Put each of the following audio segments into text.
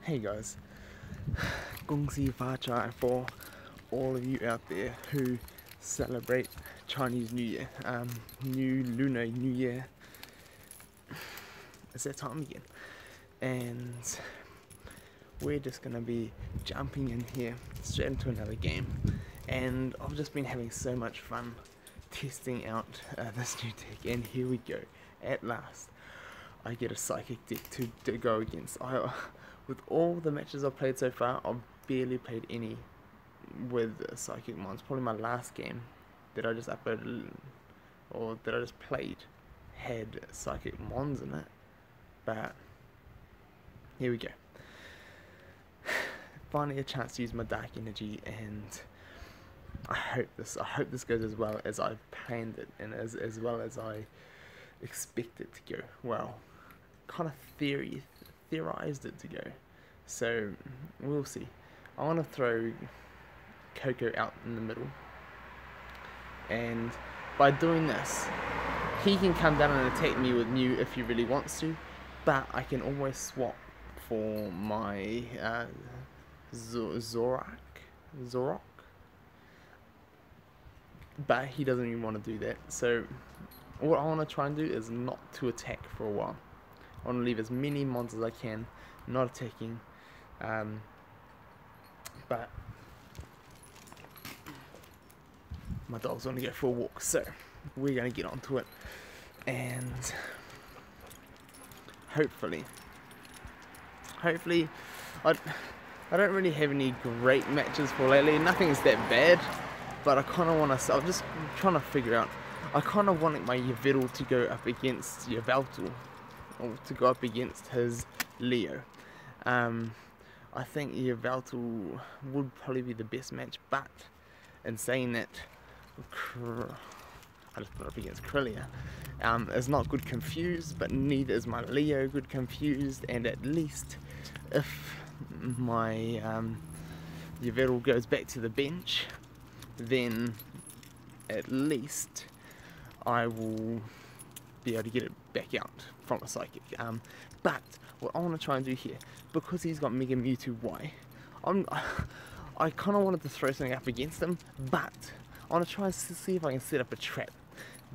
Hey guys, Gong Si Fa Chai for all of you out there who celebrate Chinese New Year, New Lunar New Year. It's that time again, and we're just gonna be jumping in here straight into another game. And I've just been having so much fun testing out this new deck, and here we go. At last, I get a psychic deck to go against. With all the matches I've played so far, I've barely played any with psychic mons. Probably my last game that I just uploaded, or that I just played, had psychic mons in it. But here we go. Finally a chance to use my dark energy, and I hope this goes as well as I've planned it, and as well as I expect it to go. Well, kind of theorized it to go, so we'll see. I want to throw Coco out in the middle, and by doing this, he can come down and attack me with Mew if he really wants to, but I can always swap for my Zoroark, but he doesn't even want to do that. So what I want to try and do is not to attack for a while. I want to leave as many mons as I can, not attacking, but my dogs want to go for a walk, so we're going to get onto it, and hopefully, I don't really have any great matches for lately. Nothing's that bad, but I kind of want to. I'm just trying to figure out. I kind of want my Yveltal to go up against Yveltal, or to go up against his Leo. I think Yveltal would probably be the best match, but in saying that, I just put up against Krillia. Is not good confused, but neither is my Leo good confused, and at least if my Yveltal goes back to the bench, then at least I will be able to get it back out from a psychic. But what I want to try and do here, because he's got Mega Mewtwo Y, I kind of wanted to throw something up against him, but I want to try and see if I can set up a trap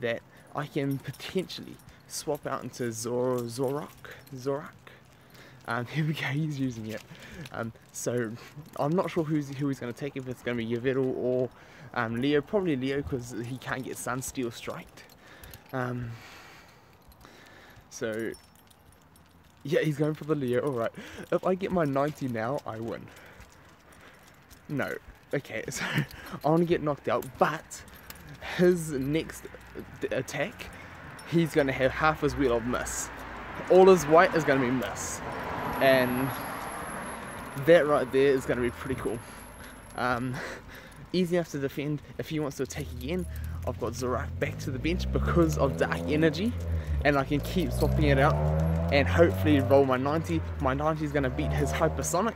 that I can potentially swap out into Zoroark. Here we go, he's using it. So I'm not sure who he's going to take, if it's going to be Yveltal or Leo. Probably Leo, because he can't get Sunsteel striked. So yeah, he's going for the Leo. Alright, if I get my 90 now, I win. No. Okay, so I want to get knocked out, but his next attack, he's going to have half his wheel of miss. All his white is going to be miss, and that right there is going to be pretty cool. Easy enough to defend. If he wants to attack again, I've got Zoroark back to the bench because of dark energy, and I can keep swapping it out and hopefully roll my 90. My 90 is going to beat his hypersonic,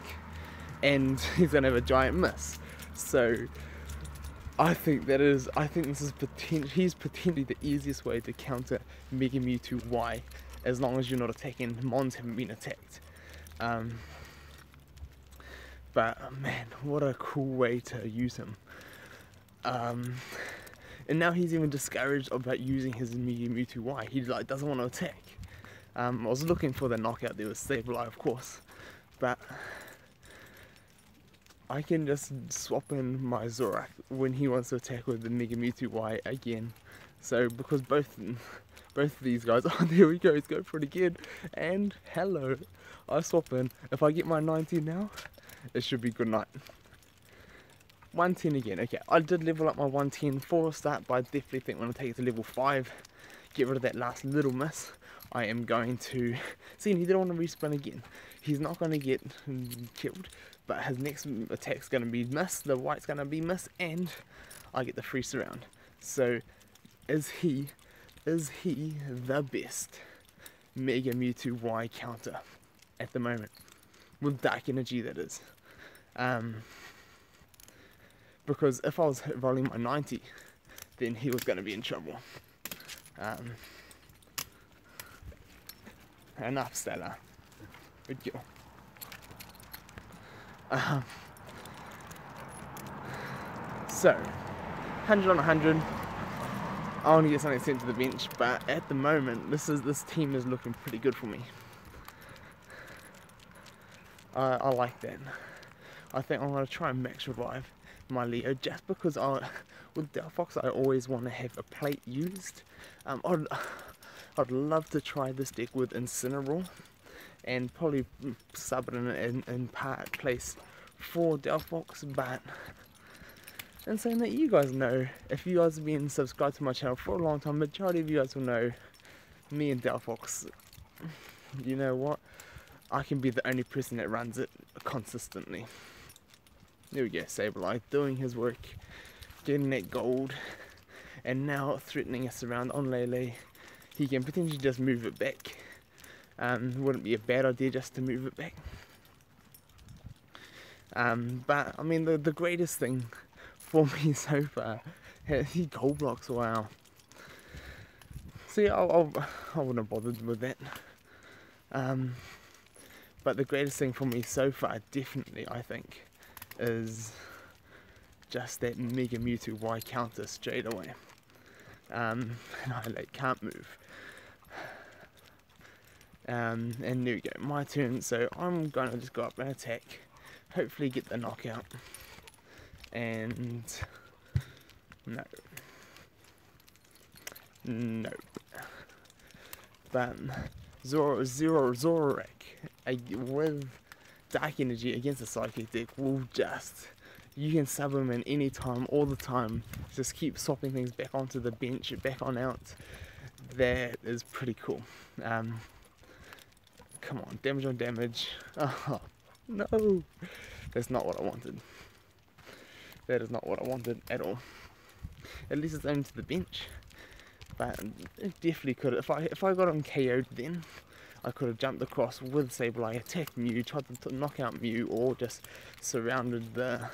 and he's going to have a giant miss. So I think this is he's potentially the easiest way to counter Mega Mewtwo Y, as long as you're not attacking mons haven't been attacked. But man, what a cool way to use him. And now he's even discouraged about using his Mega Mewtwo Y. He doesn't want to attack. I was looking for the knockout there with Sableye, of course, but I can just swap in my Zoroark when he wants to attack with the Mega Mewtwo Y again. So because both of these guys, oh, there we go, he's going for it again, and hello, I swap in. If I get my 90 now, it should be good night. 110 again. Okay, I did level up my 110 for a start, but I definitely think when I take it to level 5, get rid of that last little miss, I am going to see. He didn't want to respawn again. He's not going to get killed, but his next attack's going to be miss, the white's going to be miss, and I get the free surround. So is he the best Mega Mewtwo Y counter at the moment, with dark energy, that is? Because if I was rolling my 90, then he was going to be in trouble. Enough, Stella. Good girl. Um, so, 100 on 100. I want to get something sent to the bench, but at the moment, this team is looking pretty good for me. I like that. I think I'm going to try and max revive my Leo, just because with Delphox I always want to have a plate used. I'd love to try this deck with Incineroar and probably sub it in part place for Delphox, but and saying that, you guys know, if you guys have been subscribed to my channel for a long time, majority of you guys will know me and Delphox. You know what? I can be the only person that runs it consistently. There we go, Sableye doing his work, getting that gold, and now threatening us around on Lele. He can potentially just move it back. Wouldn't be a bad idea just to move it back. But I mean, the greatest thing for me so far, he gold blocks. Wow. See, I wouldn't have bothered with that. But the greatest thing for me so far, definitely, I think, is just that Mega Mewtwo Y counter straight away. And I can't move. And there we go, my turn. So I'm gonna just go up and attack, hopefully get the knockout. And no, but Zoroark with Dark Energy against a Psychic deck will just, you can sub him in any time, all the time. Just keep swapping things back onto the bench, back on out. That is pretty cool. Come on, damage on damage. Oh no, that's not what I wanted. That is not what I wanted at all. At least it's only to the bench. But it definitely could have, if I got on KO'd then, I could have jumped across with Sableye, attacked Mew, tried to knock out Mew, or just surrounded the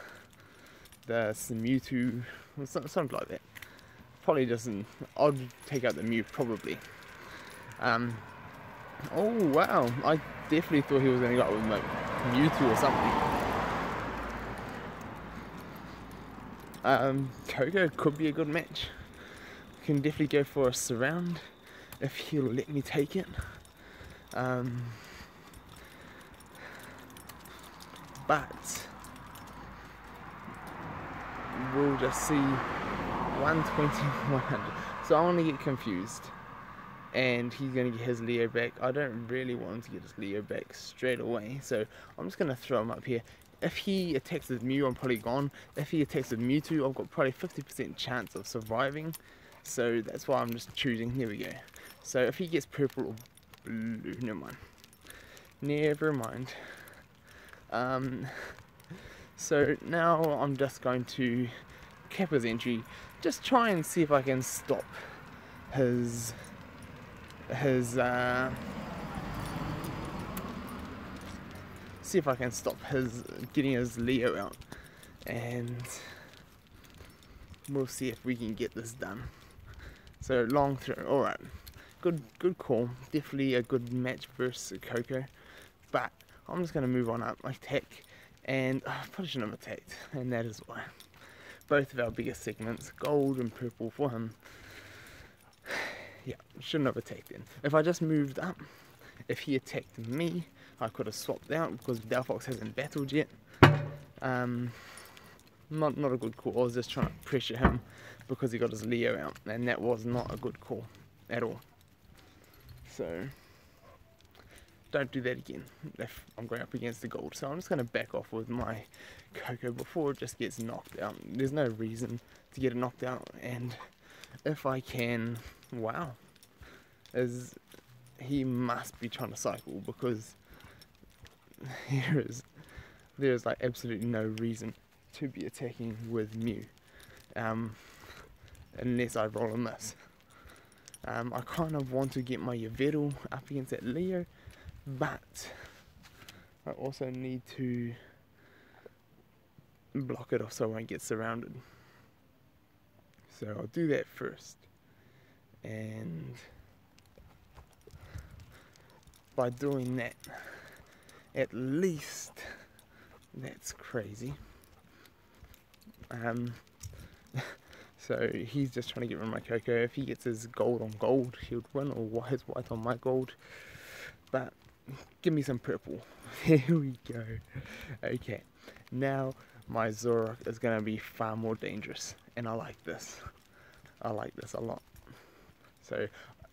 Mewtwo, something like that. Probably doesn't, I'd take out the Mew probably. Oh wow, I definitely thought he was going to go out with like Mewtwo or something. Coco could be a good match. Can definitely go for a surround if he'll let me take it. But we'll just see. 120, 100. So I want to get confused, and he's going to get his Leo back. I don't really want him to get his Leo back straight away, so I'm just going to throw him up here. If he attacks with Mew, I'm probably gone. If he attacks with Mewtwo, I've got probably 50% chance of surviving. So that's why I'm just choosing. Here we go. So if he gets purple or blue, never mind. Never mind. So now I'm just going to cap his entry. Just try and see if I can stop his see if I can stop his getting his Leo out, and we'll see if we can get this done. So long throw, alright, good call, definitely a good match versus Coco, but I'm just going to move on up, attack, and I probably shouldn't have attacked, and that is why. Both of our biggest segments, gold and purple for him. Yeah, shouldn't have attacked then. If I just moved up, if he attacked me, I could have swapped out because Delphox hasn't battled yet. Not a good call. I was just trying to pressure him because he got his Leo out, and that was not a good call at all. So don't do that again if I'm going up against the gold. So I'm just going to back off with my Coco before it just gets knocked out. There's no reason to get it knocked out, and if I can, wow, he must be trying to cycle, because there's like absolutely no reason to be attacking with Mew, unless I roll a miss. I kind of want to get my Yveltal up against that Leo, but I also need to block it off so I won't get surrounded. So I'll do that first, and by doing that, at least That's crazy. So he's just trying to get rid of my Coco. If he gets his gold on gold, he'll win, or his white on my gold. But give me some purple. There we go. Okay, now my Zoroark is going to be far more dangerous, and I like this. I like this a lot. So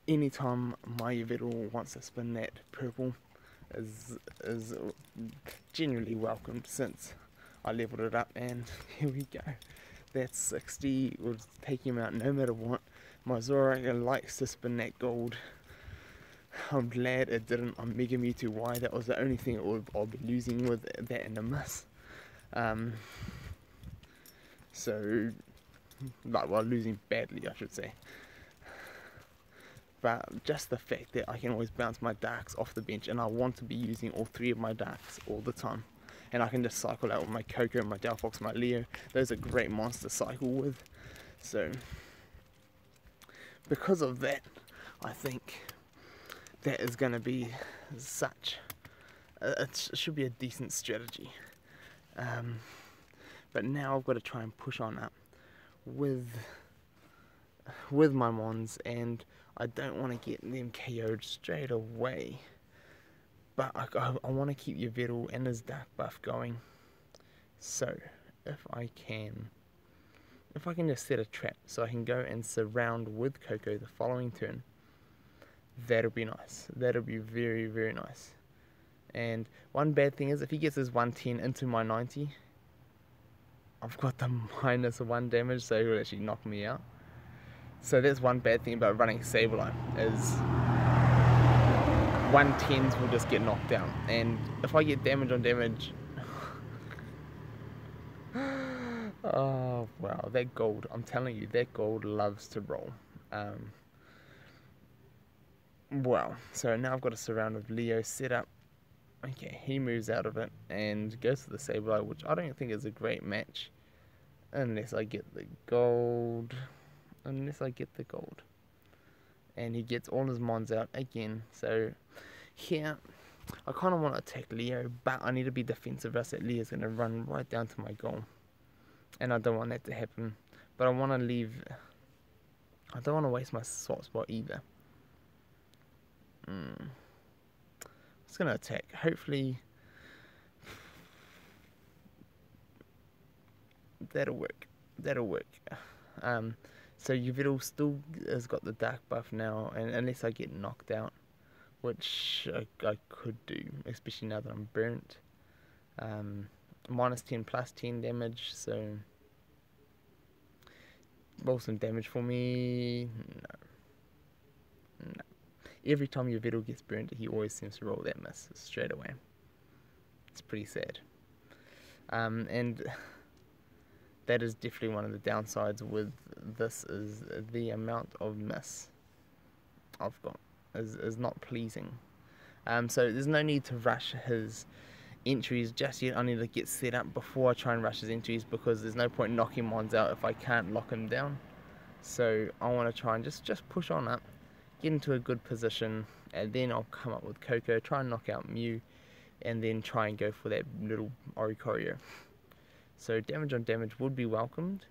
anytime my Yveltal wants to spin that purple is generally welcomed, since I leveled it up, and here we go. That's 60, will take him out no matter what. My Zoroark likes to spin that gold. I'm glad it didn't on Mega Mewtwo Y. That was the only thing I'll be losing with that and a miss. So, like, well, losing badly, I should say. But just the fact that I can always bounce my darks off the bench, and I want to be using all 3 of my darks all the time. And I can just cycle out with my Coco, my Delphox, my Leo. Those are great monsters to cycle with. So, because of that, I think that is going to be it should be a decent strategy. But now I've got to try and push on up with my Mons, and I don't want to get them KO'd straight away. But I want to keep Yveltal and his dark buff going. So, if I can just set a trap so I can go and surround with Coco the following turn, that'll be nice. That'll be very, very nice. And one bad thing is, if he gets his 110 into my 90, I've got the -1 damage, so he'll actually knock me out. So that's one bad thing about running Sableye, is 110s will just get knocked down, and if I get damage on damage, oh wow, that gold, I'm telling you, that gold loves to roll. Wow, so now I've got a surround with Leo set up. Okay, he moves out of it and goes to the Sableye, which I don't think is a great match unless I get the gold. And he gets all his Mons out again. So here, I kind of want to attack Leo, but I need to be defensive, else that Leo's going to run right down to my goal. And I don't want that to happen. But I don't want to waste my swap spot either. I'm just going to attack. Hopefully that'll work. So Yveltal still has got the dark buff now, and unless I get knocked out, which I could do, especially now that I'm burnt. -10 +10 damage, so roll some damage for me. No. Every time Yveltal gets burnt, he always seems to roll that miss straight away. It's pretty sad. And that is definitely one of the downsides with this, is the amount of miss I've got is not pleasing. So there's no need to rush his entries just yet. I need to get set up before I try and rush his entries, because there's no point knocking Mons out if I can't lock him down. So I want to try and just push on up, get into a good position, and then I'll come up with Coco, try and knock out Mew, and then try and go for that little Oricorio. So damage on damage would be welcomed.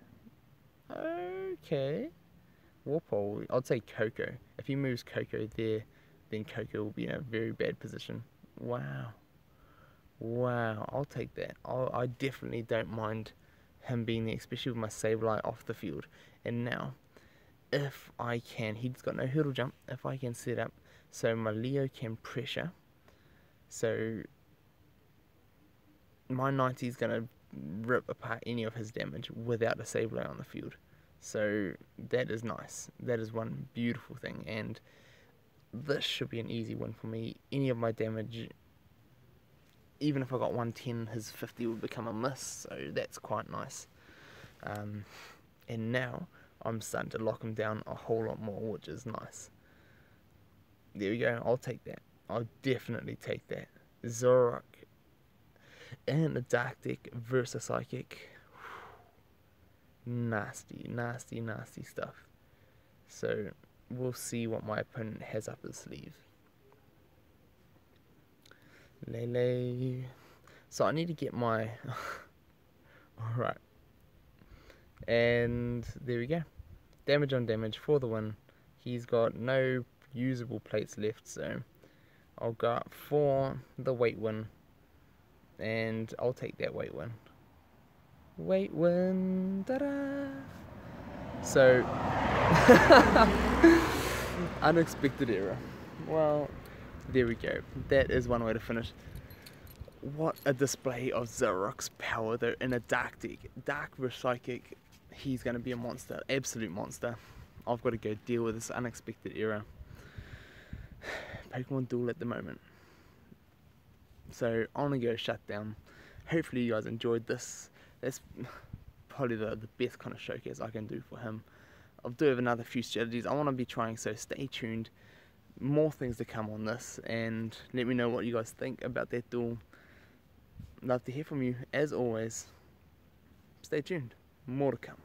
Okay. Warpole, I'd say Coco. If he moves Coco there, then Coco will be in a very bad position. Wow. Wow, I'll take that. I definitely don't mind him being there, especially with my Sableye off the field. And now, if I can, he's got no hurdle jump, if I can set up so my Leo can pressure. So my 90 is going to rip apart any of his damage without a Sableye on the field. So that is nice. That is one beautiful thing, and this should be an easy win for me. Any of my damage, even if I got 110, his 50 would become a miss, so that's quite nice. And now I'm starting to lock him down a whole lot more, which is nice. There we go, I'll take that. I'll definitely take that. Zoroark and a Dark Deck versus Psychic. Nasty, nasty, nasty stuff. So we'll see what my opponent has up his sleeve. Lele. So I need to get my... Alright. And there we go. Damage on damage for the win. He's got no usable plates left, so I'll go up for the weight win. And I'll take that weight win. Weight win. Ta-da! So, unexpected error. Well, there we go. That is one way to finish. What a display of Zoroark's power though in a dark deck. Dark versus Psychic, he's going to be a monster, absolute monster. I've got to go deal with this unexpected error. Pokemon Duel at the moment. So I'm going to go shut down. Hopefully you guys enjoyed this. That's probably the best kind of showcase I can do for him. I'll do have another few strategies I want to be trying, so stay tuned. More things to come on this, and let me know what you guys think about that duel. Love to hear from you, as always. Stay tuned, more to come.